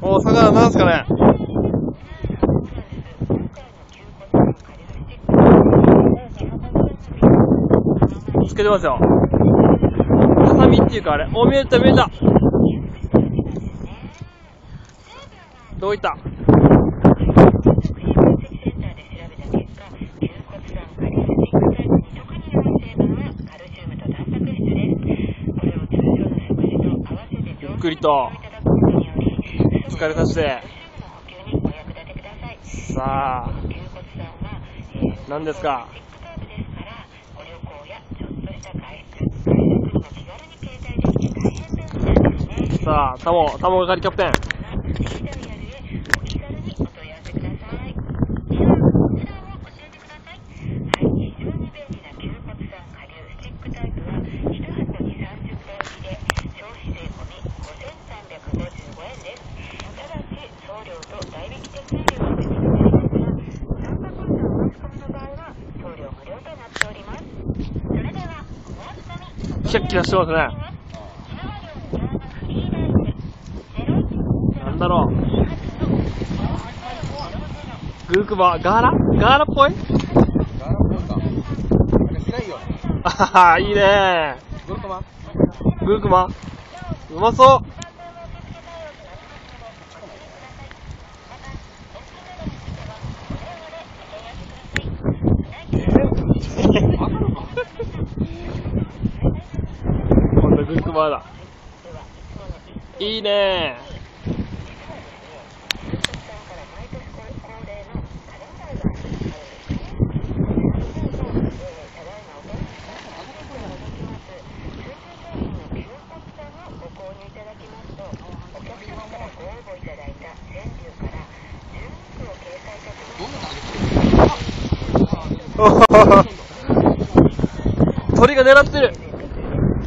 お魚なんすかね。つけてますよ。ハサミっていうかあれ。お、見えた見えた。どういった。ゆっくりと疲れさせて。さあ何ですか。さあタモ係キャプテン。キラキラしてますね。なんだろう。グルクマガーラっぽい。ガーラっぽいか。あれしないよ。あはは、いいね。グルクマうまそう。今度グルクマだ。いいね。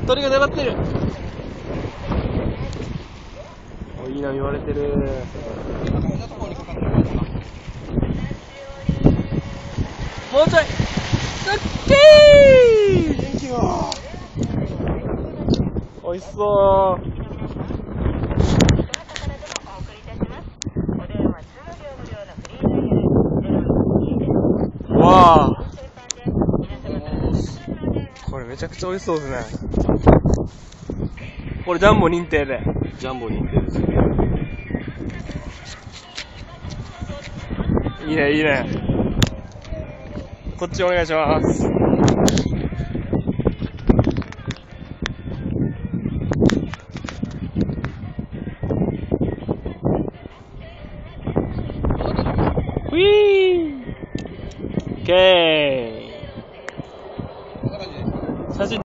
鳥が狙ってる。お、いいな、言われてる。もうちょい。オッケー。おいしそう。わあ、これめちゃくちゃ美味しそうですね。これジャンボ認定で。ジャンボ認定です。いいね、いいね。こっちお願いします。ウィー。オッケー。写真